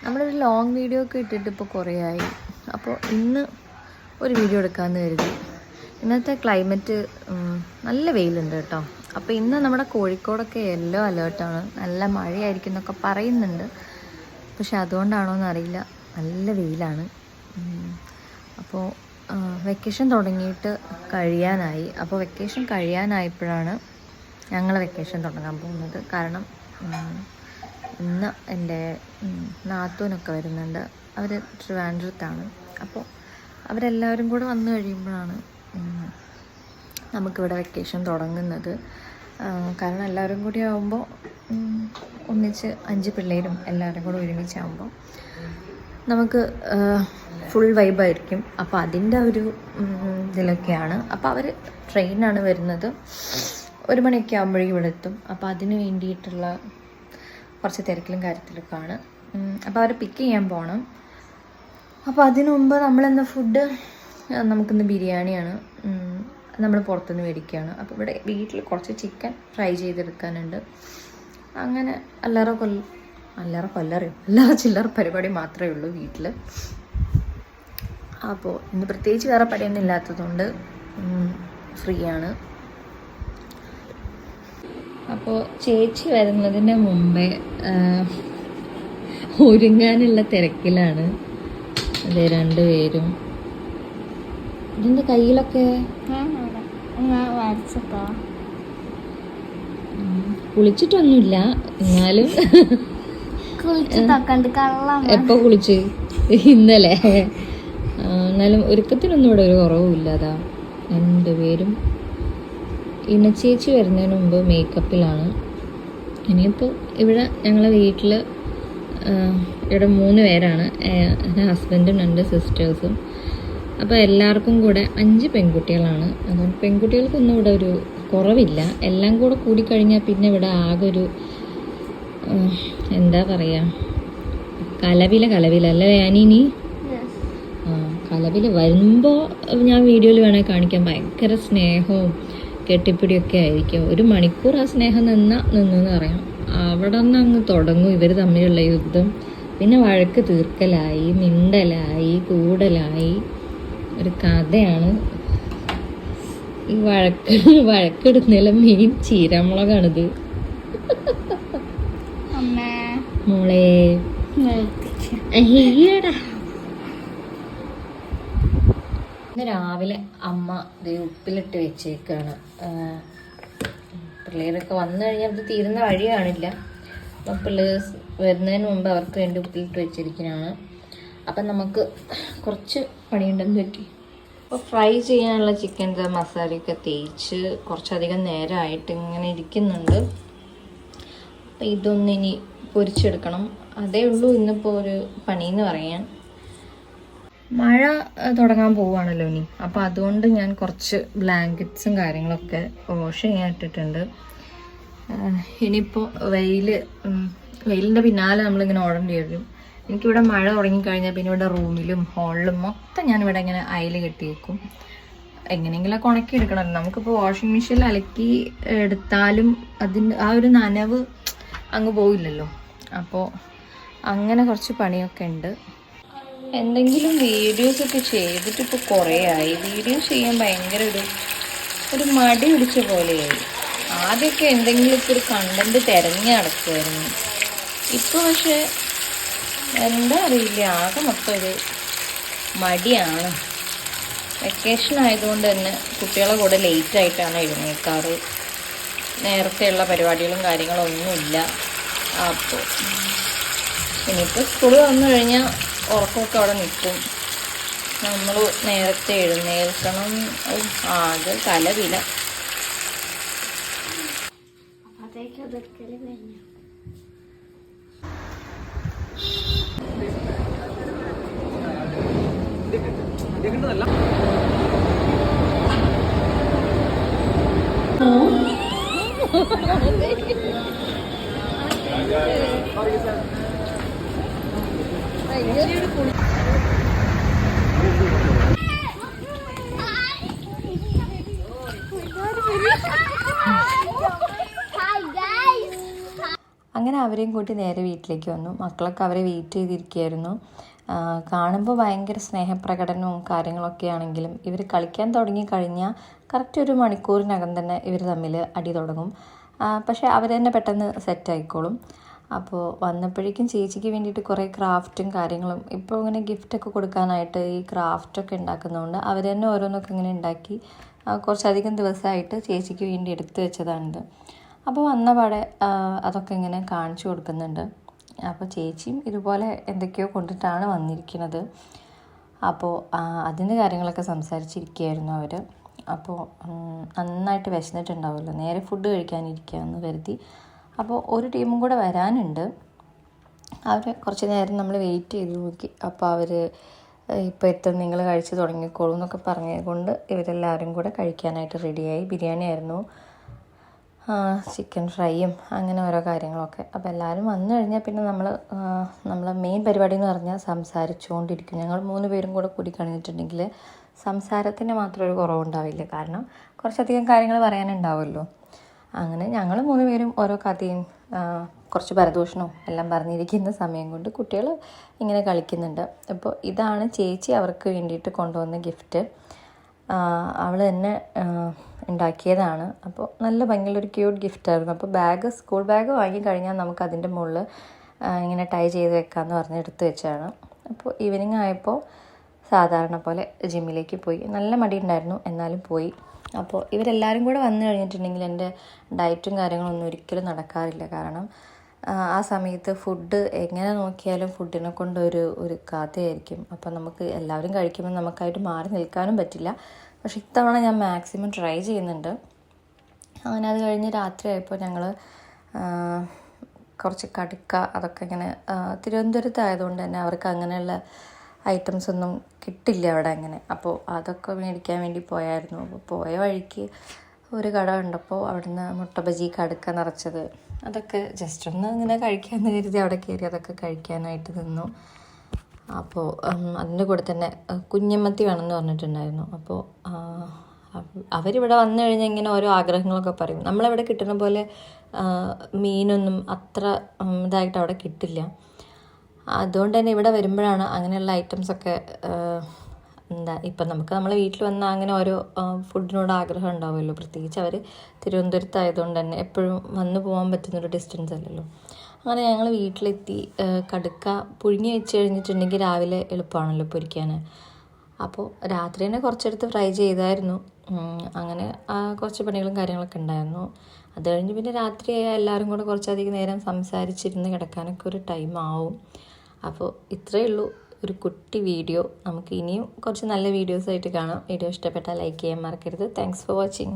നമ്മളൊരു long video ഒക്കെ ഇട്ടിട്ട് ഇപ്പോൾ കുറേ ആയി. അപ്പോൾ ഇന്ന് ഒരു വീഡിയോ എടുക്കാമെന്ന് കരുതി. ഇന്നത്തെ ക്ലൈമറ്റ് നല്ല വെയിലുണ്ട് കേട്ടോ. അപ്പോൾ ഇന്ന് നമ്മുടെ കോഴിക്കോടൊക്കെ യെല്ലോ അലേർട്ടാണ്, നല്ല മഴയായിരിക്കും എന്നൊക്കെ പറയുന്നുണ്ട്. പക്ഷെ അതുകൊണ്ടാണോ എന്നറിയില്ല, നല്ല വെയിലാണ്. അപ്പോൾ വെക്കേഷൻ തുടങ്ങിയിട്ട് കഴിയാനായി. അപ്പോൾ വെക്കേഷൻ കഴിയാനായപ്പോഴാണ് ഞങ്ങൾ വെക്കേഷൻ തുടങ്ങാൻ പോകുന്നത്. കാരണം ഇന്ന് എൻ്റെ നാത്തൂനൊക്കെ വരുന്നുണ്ട്. അവർ ട്രിവാൻഡ്രത്താണ്. അപ്പോൾ അവരെല്ലാവരും കൂടെ വന്നു കഴിയുമ്പോഴാണ് നമുക്കിവിടെ വെക്കേഷൻ തുടങ്ങുന്നത്. കാരണം എല്ലാവരും കൂടി ആകുമ്പോൾ ഒന്നിച്ച് 5 പിള്ളേരും എല്ലാവരും കൂടെ ഒരുമിച്ചാകുമ്പോൾ നമുക്ക് ഫുൾ വൈബായിരിക്കും. അപ്പോൾ അതിൻ്റെ ഒരു ഇതിലൊക്കെയാണ്. അപ്പോൾ അവർ ട്രെയിനാണ് വരുന്നത്. 1 മണിയൊക്കെ ആകുമ്പോഴേക്കും ഇവിടെ എത്തും. അപ്പോൾ അതിന് വേണ്ടിയിട്ടുള്ള കുറച്ച് തിരക്കിലും കാര്യത്തിലൊക്കെയാണ്. അപ്പോൾ അവരെ പിക്ക് ചെയ്യാൻ പോകണം. അപ്പോൾ അതിനു മുമ്പ് നമ്മളിന്ന് ഫുഡ്, നമുക്കിന്ന് ബിരിയാണിയാണ്. നമ്മൾ പുറത്തുനിന്ന് മേടിക്കുകയാണ്. അപ്പോൾ ഇവിടെ വീട്ടിൽ കുറച്ച് ചിക്കൻ ഫ്രൈ ചെയ്തെടുക്കാനുണ്ട്. അങ്ങനെ അല്ലറ ചില്ലറ പരിപാടി മാത്രമേ ഉള്ളൂ വീട്ടിൽ. അപ്പോൾ ഇന്ന് പ്രത്യേകിച്ച് വേറെ പണിയൊന്നും ഇല്ലാത്തതുകൊണ്ട് ഫ്രീ ആണ്. അപ്പോൾ ചേച്ചി വരുന്നതിന് മുമ്പേ ഒരുങ്ങാനുള്ള തിരക്കിലാണ്. അതെ, 2 പേരും. ഇതിൻ്റെ കയ്യിലൊക്കെ കുളിച്ചിട്ടൊന്നുമില്ല, എന്നാലും എപ്പോൾ കുളിച്ച്? ഇന്നലെ. എന്നാലും ഒരുക്കത്തിനൊന്നും ഇവിടെ ഒരു കുറവുമില്ല. അതാ 2 പേരും. ഇനച്ചേച്ചി വരുന്നതിന് മുമ്പ് മേക്കപ്പിലാണ്. ഇനിയിപ്പോൾ ഇവിടെ ഞങ്ങളെ വീട്ടിൽ ഇവിടെ 3 പേരാണ്. എൻ്റെ ഹസ്ബൻഡും 2 സിസ്റ്റേഴ്സും. അപ്പോൾ എല്ലാവർക്കും കൂടെ 5 പെൺകുട്ടികളാണ്. അതുകൊണ്ട് പെൺകുട്ടികൾക്കൊന്നും ഇവിടെ ഒരു കുറവില്ല. എല്ലാം കൂടെ കൂടിക്കഴിഞ്ഞാൽ പിന്നെ ഇവിടെ ആകെ ഒരു എന്താ പറയുക, കലവില അല്ലേ ഞാനിനി? കലവില വരുമ്പോൾ ഞാൻ വീഡിയോയിൽ വേണമെങ്കിൽ കാണിക്കാൻ ഭയങ്കര സ്നേഹവും കെട്ടിപ്പിടിയൊക്കെ ആയിരിക്കും. 1 മണിക്കൂർ ആ സ്നേഹം നിന്നെന്ന് പറയാം. അവിടെ നിന്ന് അങ്ങ് തുടങ്ങും ഇവർ തമ്മിലുള്ള യുദ്ധം. പിന്നെ വഴക്ക് തീർക്കലായി, മിണ്ടലായി, കൂടലായി, ഒരു കഥയാണ്. ഈ വഴക്കിടുന്നതിലെ മെയിൻ ചീരമുളകാണിത്. മോളെ ഇന്ന് രാവിലെ അമ്മ ഉപ്പിലിട്ട് വെച്ചേക്കാണ്. പിള്ളേരൊക്കെ വന്നു കഴിഞ്ഞാൽ അത് തീരുന്ന വഴി കാണില്ല. അപ്പം പിള്ളേർ വരുന്നതിന് മുമ്പ് അവർക്ക് വേണ്ടി ഉപ്പിലിട്ട് വെച്ചിരിക്കുന്നതാണ്. അപ്പം നമുക്ക് കുറച്ച് പണിയുണ്ടെന്ന് പറ്റി. അപ്പോൾ ഫ്രൈ ചെയ്യാനുള്ള ചിക്കൻ്റെ മസാലയൊക്കെ തേച്ച് കുറച്ചധികം നേരമായിട്ട് ഇങ്ങനെ ഇരിക്കുന്നുണ്ട്. അപ്പം ഇതൊന്നിനി പൊരിച്ചെടുക്കണം. അതേ ഉള്ളൂ ഇന്നിപ്പോൾ ഒരു പണിയെന്ന് പറയാൻ. മഴ തുടങ്ങാൻ പോവുകയാണല്ലോ ഇനി. അപ്പോൾ അതുകൊണ്ട് ഞാൻ കുറച്ച് ബ്ലാങ്കറ്റ്സും കാര്യങ്ങളൊക്കെ വാഷ് ചെയ്യാൻ ഇട്ടിട്ടുണ്ട്. ഇനിയിപ്പോൾ വെയിലിൻ്റെ പിന്നാലെ നമ്മളിങ്ങനെ ഓടേണ്ടി വരും. എനിക്കിവിടെ മഴ തുടങ്ങിക്കഴിഞ്ഞാൽ പിന്നെ ഇവിടെ റൂമിലും ഹാളിലും മൊത്തം ഞാനിവിടെ ഇങ്ങനെ അയൽ കെട്ടി വെക്കും. എങ്ങനെയെങ്കിലുമൊക്കെ ഉണക്കി എടുക്കണമല്ലോ. നമുക്കിപ്പോൾ വാഷിംഗ് മെഷീനിൽ അലക്കി എടുത്താലും അതിൻ്റെ ആ ഒരു നനവ് അങ്ങ് പോയില്ലല്ലോ. അപ്പോൾ അങ്ങനെ കുറച്ച് പണിയൊക്കെ ഉണ്ട്. എന്തെങ്കിലും വീഡിയോസൊക്കെ ചെയ്തിട്ട് ഇപ്പോൾ കുറേ ആയി. വീഡിയോസ് ചെയ്യാൻ ഭയങ്കര ഒരു മടി പിടിച്ച പോലെയായി. ആദ്യമൊക്കെ എന്തെങ്കിലും ഇപ്പോൾ ഒരു കണ്ടന്റ് തിരഞ്ഞ് നടക്കുമായിരുന്നു. ഇപ്പോൾ പക്ഷേ എന്താ അറിയില്ല, ആകെ മൊത്തം ഒരു മടിയാണ്. വെക്കേഷൻ ആയതുകൊണ്ട് തന്നെ കുട്ടികളെ കൂടെ ലേറ്റായിട്ടാണ് എഴുന്നേൽക്കാറ്. നേരത്തെയുള്ള പരിപാടികളും കാര്യങ്ങളൊന്നുമില്ല. അപ്പോൾ ഇനിയിപ്പോൾ സ്കൂൾ വന്നു കഴിഞ്ഞാൽ ഉറക്കമൊക്കെ അവിടെ നിൽക്കും. നമ്മൾ നേരത്തെ എഴുന്നേൽക്കണം. ആകെ കലവില. അങ്ങനെ അവരെയും കൂട്ടി നേരെ വീട്ടിലേക്ക് വന്നു. മക്കളൊക്കെ അവരെ വെയിറ്റ് ചെയ്തിരിക്കുകയായിരുന്നു. കാണുമ്പോൾ ഭയങ്കര സ്നേഹപ്രകടനവും കാര്യങ്ങളൊക്കെ ആണെങ്കിലും ഇവർ കളിക്കാൻ തുടങ്ങിക്കഴിഞ്ഞാൽ കറക്റ്റ് ഒരു മണിക്കൂറിനകം തന്നെ ഇവർ തമ്മിൽ അടി തുടങ്ങും. പക്ഷേ അവർ തന്നെ പെട്ടെന്ന് സെറ്റായിക്കോളും. അപ്പോൾ വന്നപ്പോഴേക്കും ചേച്ചിക്ക് വേണ്ടിയിട്ട് കുറേ ക്രാഫ്റ്റും കാര്യങ്ങളും, ഇപ്പോൾ ഇങ്ങനെ ഗിഫ്റ്റൊക്കെ കൊടുക്കാനായിട്ട് ഈ ക്രാഫ്റ്റൊക്കെ ഉണ്ടാക്കുന്നതുകൊണ്ട് അവർ തന്നെ ഓരോന്നൊക്കെ ഇങ്ങനെ ഉണ്ടാക്കി കുറച്ചധികം ദിവസമായിട്ട് ചേച്ചിക്ക് വേണ്ടി എടുത്തു വെച്ചതാണിത്. അപ്പോൾ വന്ന പാടെ അതൊക്കെ ഇങ്ങനെ കാണിച്ചു കൊടുക്കുന്നുണ്ട്. അപ്പോൾ ചേച്ചിയും ഇതുപോലെ എന്തൊക്കെയോ കൊണ്ടിട്ടാണ് വന്നിരിക്കുന്നത്. അപ്പോൾ അതിൻ്റെ കാര്യങ്ങളൊക്കെ സംസാരിച്ചിരിക്കുകയായിരുന്നു അവർ. അപ്പോൾ നന്നായിട്ട് വിശന്നിട്ടുണ്ടാവുമല്ലോ, നേരെ ഫുഡ് കഴിക്കാനിരിക്കുകയെന്ന് കരുതി. അപ്പോൾ ഒരു ടീമും കൂടെ വരാനുണ്ട്. അവർ കുറച്ച് നേരം നമ്മൾ വെയിറ്റ് ചെയ്ത് നോക്കി. അപ്പോൾ അവർ ഇപ്പോൾ എത്തും, നിങ്ങൾ കഴിച്ച് തുടങ്ങിക്കോളൂ എന്നൊക്കെ പറഞ്ഞതുകൊണ്ട് ഇവരെല്ലാവരും കൂടെ കഴിക്കാനായിട്ട് റെഡിയായി. ബിരിയാണി ആയിരുന്നു, ചിക്കൻ ഫ്രൈയും അങ്ങനെ ഓരോ കാര്യങ്ങളൊക്കെ. അപ്പോൾ എല്ലാവരും വന്നു കഴിഞ്ഞാൽ പിന്നെ നമ്മളെ മെയിൻ പരിപാടി എന്ന് പറഞ്ഞാൽ സംസാരിച്ചുകൊണ്ടിരിക്കും. ഞങ്ങൾ 3 പേരും കൂടെ കൂടി കഴിഞ്ഞിട്ടുണ്ടെങ്കിൽ സംസാരത്തിന് മാത്രം ഒരു കുറവുണ്ടാവില്ല. കാരണം കുറച്ചധികം കാര്യങ്ങൾ പറയാനുണ്ടാവുമല്ലോ. അങ്ങനെ ഞങ്ങൾ 3 പേരും ഓരോ കഥയും കുറച്ച് പരദൂഷണവും എല്ലാം പറഞ്ഞിരിക്കുന്ന സമയം കൊണ്ട് കുട്ടികൾ ഇങ്ങനെ കളിക്കുന്നുണ്ട്. അപ്പോൾ ഇതാണ് ചേച്ചി അവർക്ക് വേണ്ടിയിട്ട് കൊണ്ടുവന്ന ഗിഫ്റ്റ്. അവൾ തന്നെ ഉണ്ടാക്കിയതാണ്. അപ്പോൾ നല്ല ഭംഗിയുള്ളൊരു ക്യൂട്ട് ഗിഫ്റ്റായിരുന്നു. അപ്പോൾ സ്കൂൾ ബാഗ് വാങ്ങിക്കഴിഞ്ഞാൽ നമുക്ക് അതിൻ്റെ മുകളിൽ ഇങ്ങനെ ടൈ ചെയ്ത് വെക്കാമെന്ന് പറഞ്ഞ് എടുത്ത് വെച്ചാണ്. അപ്പോൾ ഈവനിങ് ആയപ്പോൾ സാധാരണ പോലെ ജിമ്മിലേക്ക് പോയി. നല്ല മടിയുണ്ടായിരുന്നു, എന്നാലും പോയി. അപ്പോൾ ഇവരെല്ലാവരും കൂടെ വന്നു കഴിഞ്ഞിട്ടുണ്ടെങ്കിൽ എൻ്റെ ഡയറ്റും കാര്യങ്ങളൊന്നും ഒരിക്കലും നടക്കാറില്ല. കാരണം ആ സമയത്ത് ഫുഡ് എങ്ങനെ നോക്കിയാലും ഫുഡിനെ കൊണ്ട് ഒരു കഥയായിരിക്കും. അപ്പോൾ നമുക്ക് എല്ലാവരും കഴിക്കുമ്പോൾ നമുക്കായിട്ട് മാറി നിൽക്കാനും പറ്റില്ല. പക്ഷെ ഇത്തവണ ഞാൻ മാക്സിമം ട്രൈ ചെയ്യുന്നുണ്ട്. അങ്ങനെ അത് കഴിഞ്ഞ് രാത്രിയായപ്പോൾ ഞങ്ങൾ കുറച്ച് കടുക്ക അതൊക്കെ ഇങ്ങനെ, തിരുവനന്തപുരത്തായതുകൊണ്ട് തന്നെ അവർക്ക് അങ്ങനെയുള്ള ഐറ്റംസ് ഒന്നും കിട്ടില്ല അവിടെ അങ്ങനെ. അപ്പോൾ അതൊക്കെ മേടിക്കാൻ വേണ്ടി പോയായിരുന്നു. അപ്പോൾ പോയ വഴിക്ക് ഒരു കട കണ്ടപ്പോൾ അവിടുന്ന് മുട്ട ബജി, കടുക്ക നിറച്ചത് അതൊക്കെ ജസ്റ്റ് ഒന്ന് ഇങ്ങനെ കഴിക്കാമെന്ന് കരുതി അവിടെ കയറി അതൊക്കെ കഴിക്കാനായിട്ട് നിന്നു. അപ്പോൾ അതിൻ്റെ കൂടെ തന്നെ കുഞ്ഞമ്മത്തി വേണമെന്ന് പറഞ്ഞിട്ടുണ്ടായിരുന്നു. അപ്പോൾ അവരിവിടെ വന്നു കഴിഞ്ഞാൽ ഇങ്ങനെ ഓരോ ആഗ്രഹങ്ങളൊക്കെ പറയും. നമ്മളവിടെ കിട്ടുന്ന പോലെ മീനൊന്നും അത്ര ഇതായിട്ട് അവിടെ കിട്ടില്ല. അതുകൊണ്ട് തന്നെ ഇവിടെ വരുമ്പോഴാണ് അങ്ങനെയുള്ള ഐറ്റംസൊക്കെ ഇപ്പം നമ്മളെ വീട്ടിൽ വന്നാൽ അങ്ങനെ ഓരോ ഫുഡിനോട് ആഗ്രഹം ഉണ്ടാവുമല്ലോ. പ്രത്യേകിച്ച് അവർ തിരുവനന്തപുരത്തായതുകൊണ്ട് തന്നെ എപ്പോഴും വന്നു പോകാൻ പറ്റുന്നൊരു ഡിസ്റ്റൻസ് അല്ലല്ലോ. അങ്ങനെ ഞങ്ങൾ വീട്ടിലെത്തി. കടുക്ക പുഴുങ്ങി വെച്ച് കഴിഞ്ഞിട്ടുണ്ടെങ്കിൽ രാവിലെ എളുപ്പമാണല്ലോ പൊരിക്കാൻ. അപ്പോൾ രാത്രി തന്നെ കുറച്ചെടുത്ത് ഫ്രൈ ചെയ്തായിരുന്നു. അങ്ങനെ കുറച്ച് പണികളും കാര്യങ്ങളൊക്കെ ഉണ്ടായിരുന്നു. അത് കഴിഞ്ഞ് പിന്നെ രാത്രി എല്ലാവരും കൂടെ കുറച്ചധികം നേരം സംസാരിച്ചിരുന്ന് കിടക്കാനൊക്കെ ഒരു ടൈം ആവും. അപ്പോൾ ഇത്രയേ ഉള്ളൂ ഒരു കുട്ടി വീഡിയോ. നമുക്ക് ഇനിയും കുറച്ച് നല്ല വീഡിയോസായിട്ട് കാണാം. വീഡിയോ ഇഷ്ടപ്പെട്ടാൽ ലൈക്ക് ചെയ്യാൻ മറക്കരുത്. Thanks for watching.